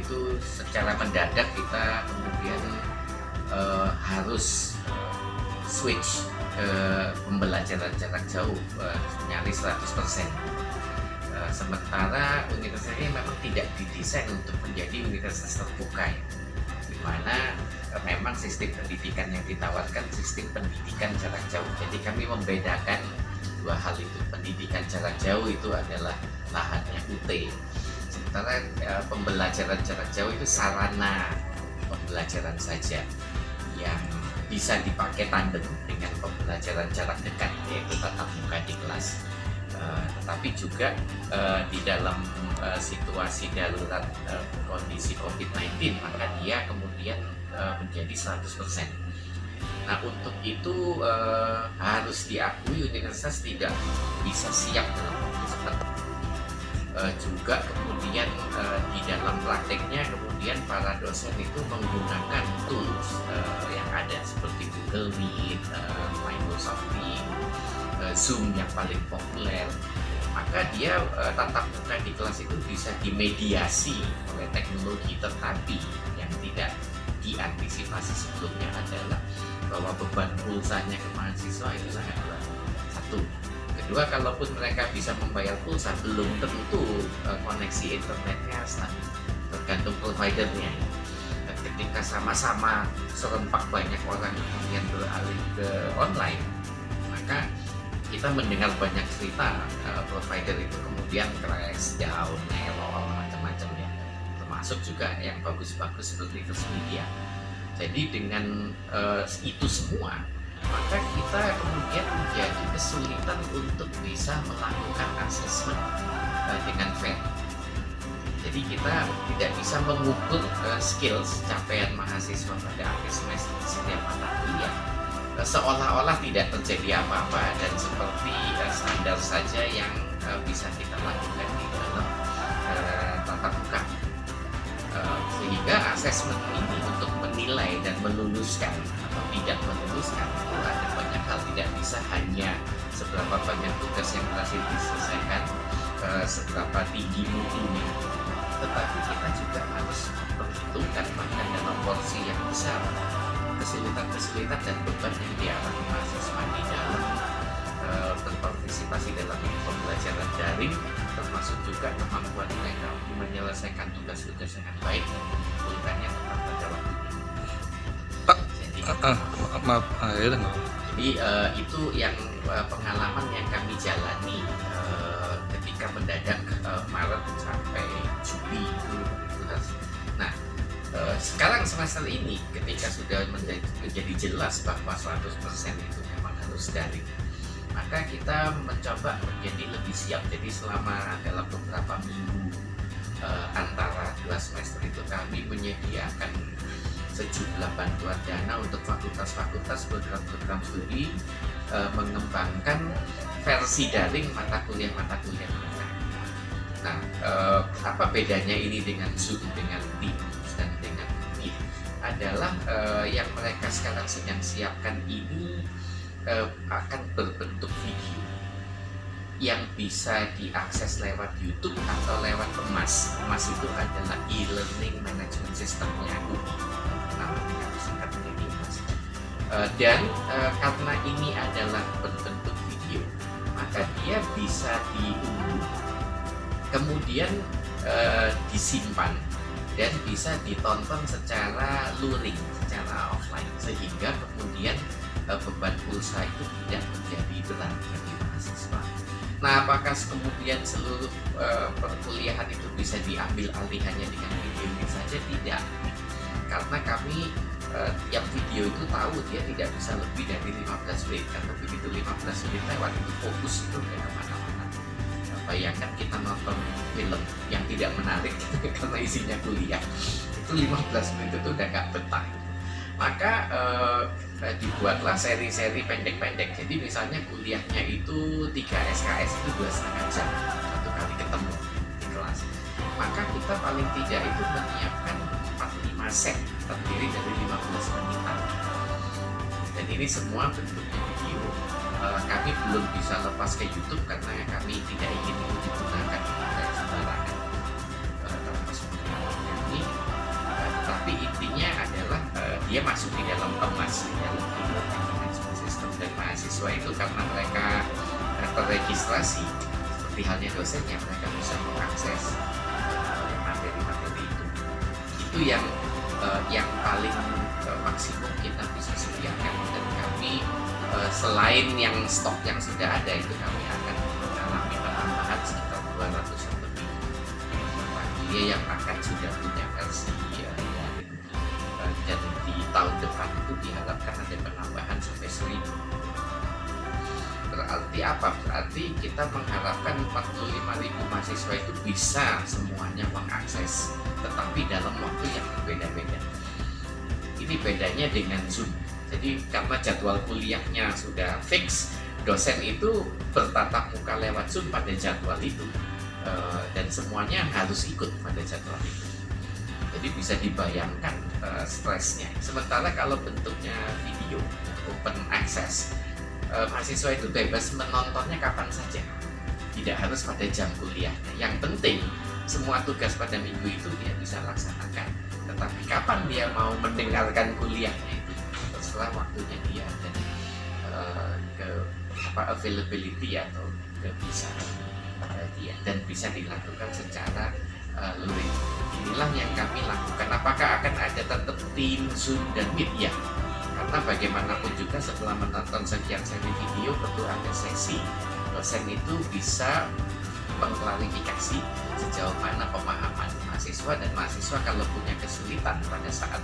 itu secara mendadak kita kemudian harus switch ke pembelajaran jarak jauh nyaris 100%. Sementara universitas ini memang tidak didesain untuk menjadi universitas terbuka, di mana memang sistem pendidikan yang ditawarkan sistem pendidikan jarak jauh. Jadi kami membedakan dua hal itu. Pendidikan jarak jauh itu adalah lahannya UT, sementara pembelajaran jarak jauh itu sarana pembelajaran saja yang bisa dipakai tandem dengan pembelajaran jarak dekat, yaitu tatap muka di kelas. Tetapi juga di dalam situasi darurat kondisi COVID-19, maka dia kemudian menjadi 100%. Nah, untuk itu harus diakui universitas tidak bisa siap dalam waktu cepat. Juga kemudian di dalam prakteknya kemudian para dosen itu menggunakan tools yang ada seperti Google Meet, Microsoft Teams, Zoom yang paling populer. Maka dia tatap muka di kelas itu bisa dimediasi oleh teknologi, tetapi yang tidak diantisipasi sebelumnya adalah bahwa beban pulsanya ke mahasiswa itu sangat berat. Satu. Kedua, kalaupun mereka bisa membayar pulsa, belum tentu koneksi internetnya stabil, tergantung providernya. Dan ketika sama-sama serempak banyak orang yang beralih ke online, maka kita mendengar banyak cerita provider itu kemudian crash, down, error, macam-macam ya. Termasuk juga yang bagus-bagus seperti First Media. Jadi dengan itu semua, maka kita kemudian menjadi kesulitan untuk bisa melakukan assessment dengan fair. Jadi kita tidak bisa mengukur skills capaian mahasiswa pada akhir semester di setiap mata kuliah seolah-olah tidak terjadi apa-apa dan seperti standar saja yang bisa kita lakukan di dalam tatap muka. Sehingga asesmen ini untuk menilai dan meluluskan atau tidak meluluskan itu ada banyak hal, tidak bisa hanya seberapa banyak tugas yang berhasil diselesaikan, seberapa tinggi mutunya, tetapi kita juga harus memperhitungkan bahkan dalam porsi yang besar kesulitan-kesulitan dan beban yang dialami mahasiswa di dalam berpartisipasi dalam pembelajaran daring, termasuk juga kemampuan mereka menyelesaikan tugas-tugas dengan baik dan mengumpulkannya tepat pada waktunya. Jadi, maaf. Jadi itu yang pengalaman yang kami jalani ketika mendadak Maret sampai Juli itu. Nah, sekarang semester ini ketika sudah menjadi jelas bahwa 100% itu memang harus daring, maka kita mencoba menjadi lebih siap. Jadi selama dalam beberapa minggu antara dua semester itu kami menyediakan sejumlah bantuan dana untuk fakultas-fakultas program-program studi mengembangkan versi daring mata kuliah mereka. Nah, apa bedanya ini dengan Zoom, dengan Teams dan dengan Meet adalah yang mereka sekarang sedang siapkan ini akan berbentuk video yang bisa diakses lewat YouTube atau lewat EMAS. EMAS itu adalah e-learning management systemnya UI, namanya singkatnya EMAS. Dan karena ini adalah berbentuk video, maka dia bisa diunduh, kemudian disimpan dan bisa ditonton secara luring, secara offline, sehingga kemudian beban pulsa itu tidak menjadi berat bagi mahasiswa. Nah, apakah kemudian seluruh perkuliahan itu bisa diambil alih hanya dengan video ini saja? Tidak, karena kami tiap video itu tahu dia tidak bisa lebih dari 15 menit, karena begitu 15 menit lewat itu fokus itu ke kemana-mana. Bayangkan kita nonton film yang tidak menarik karena isinya kuliah, itu 15 menit itu udah gak betah. Maka dibuatlah seri-seri pendek-pendek. Jadi misalnya kuliahnya itu 3 SKS itu 2,5 jam satu kali ketemu di kelas. Maka kita paling tidak itu menyiapkan 4-5 set terdiri dari 15 menitan. Dan ini semua bentuknya video. Kami belum bisa lepas ke YouTube karena kami tidak ingin itu digunakan oleh sembarangan. Termasuk ini artinya adalah dia masuk di dalam kemas, di dalam management system, dan mahasiswa itu karena mereka terregistrasi seperti halnya dosennya, mereka bisa mengakses materi-materi itu. Itu yang paling maksimum kita bisa sediakan, dan kami selain yang stok yang sudah ada itu kami akan mengalami penambahan sekitar 200 lebih dia yang akan sudah punya versi dan di tahun depan itu diharapkan ada penambahan sampai 1000. Berarti apa? Berarti kita mengharapkan 45.000 mahasiswa itu bisa semuanya mengakses, tetapi dalam waktu yang berbeda-beda. Ini bedanya dengan Zoom. Jadi karena jadwal kuliahnya sudah fix, dosen itu bertatap muka lewat Zoom pada jadwal itu, dan semuanya harus ikut pada jadwal itu. Jadi bisa dibayangkan stresnya. Sementara kalau bentuknya video, open access, mahasiswa itu bebas menontonnya kapan saja, tidak harus pada jam kuliahnya. Yang penting semua tugas pada minggu itu dia bisa laksanakan, tetapi kapan dia mau mendengarkan kuliahnya itu terserah waktunya dia, dan availability atau kebiasaan dia, dan bisa dilakukan secara luring. Inilah yang kami lakukan. Apakah akan ada tetap Teams, Zoom, dan Meet? Ya, karena bagaimanapun juga setelah menonton sekian seri video tentu ada sesi dosen itu bisa mengklarifikasi sejauh mana pemahaman mahasiswa, dan mahasiswa kalau punya kesulitan pada saat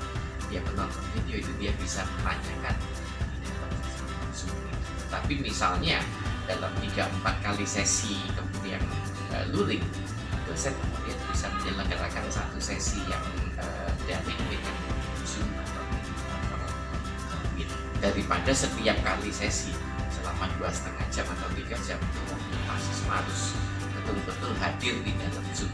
dia menonton video itu dia bisa menanyakan di dalam Zoom. Tapi misalnya dalam 3-4 kali sesi kemudian luring, dosen kemudian bisa menyelenggarakan satu sesi yang daring dengan Zoom atau Meet, daripada setiap kali sesi selama 2,5 jam atau 3 jam itu mahasiswa harus betul-betul hadir di dalam Zoom.